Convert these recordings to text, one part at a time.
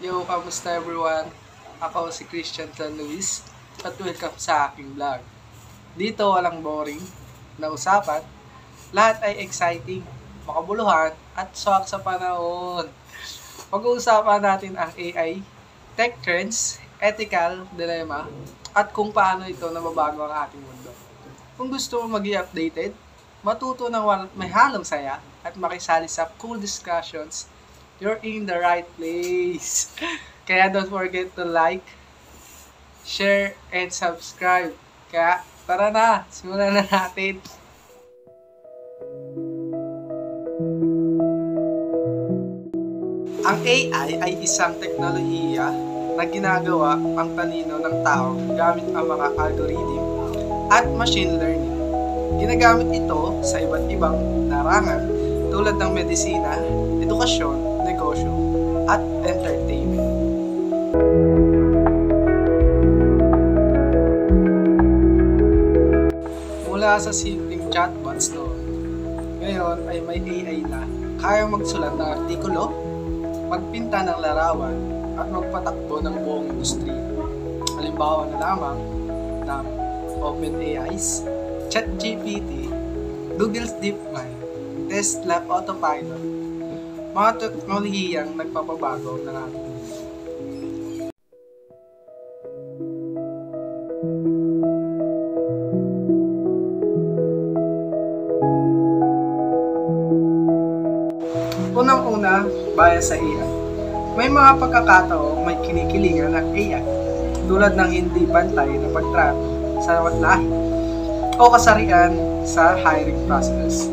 Yo, kamusta everyone? Ako si Christian San Luis at welcome sa aking vlog. Dito walang boring na usapan, lahat ay exciting, makabuluhan at swak sa panahon. Pag-uusapan natin ang AI, tech trends, ethical dilemma, at kung paano ito nababago ang ating mundo. Kung gusto mo maging updated, matuto ng may halong saya at makisali sa cool discussions, you're in the right place. Kaya don't forget to like, share, and subscribe. Kaya tara na, simulan na natin. Ang AI ay isang teknolohiya na ginagawa ang talino ng tao gamit ang mga algorithm at machine learning. Ginagamit ito sa iba't ibang larangan tulad ng medisina, edukasyon, negosyo, at entertainment. Mula sa simpleng chatbots noon, ngayon ay may AI na kayang magsulat ng artikulo, magpinta ng larawan, at magpatakbo ng buong industriya. Halimbawa na lamang ng OpenAI's ChatGPT, Google's DeepMind, Tesla Autopilot, mga teknolohiyang nagpapabago ng ating mundo. Unang-una, bias sa AI. May mga pagkakataong may kinikilingan ang AI, tulad ng hindi pantay na pagtrato sa lahi o kasarian sa hiring process.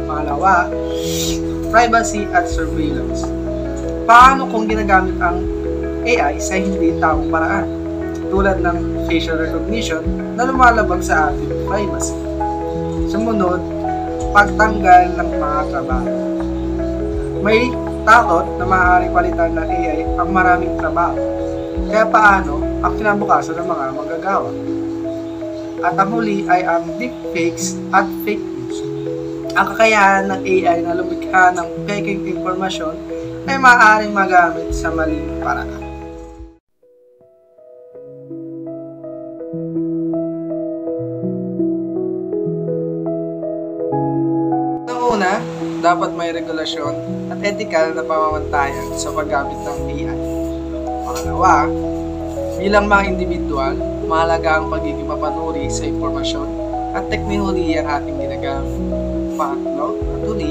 Pangalawa, privacy at surveillance. Paano kung ginagamit ang AI sa hindi tamang paraan, tulad ng facial recognition na lumalabag sa ating privacy? Sumunod, pagtanggal ng mga trabaho. May takot na maaaring palitan ng AI ang maraming trabaho. Kaya paano ang kinabukasan ng mga manggagawa? At ang huli ay ang deepfakes at fake news. Ang kakayahan ng AI na lumikha ng peking impormasyon ay maaaring magamit sa maling paraan. Una, dapat may regulasyon at ethical na pamamantayan sa paggamit ng AI. Pangalawa, bilang mga individual, mahalaga ang pagiging mapanuri sa impormasyon at teknolohiya ang ating ginagamit. Pangatlo, at huli,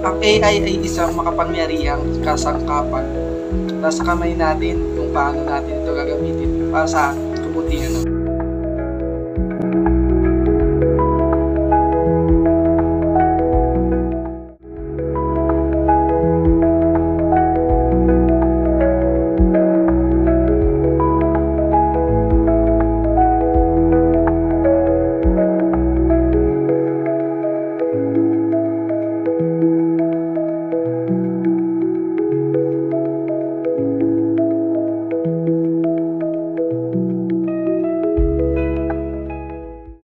ang AI ay isang makapangyarihang kasangkapan. Nasa kamay natin kung paano natin ito gagamitin para sa kabutihan ng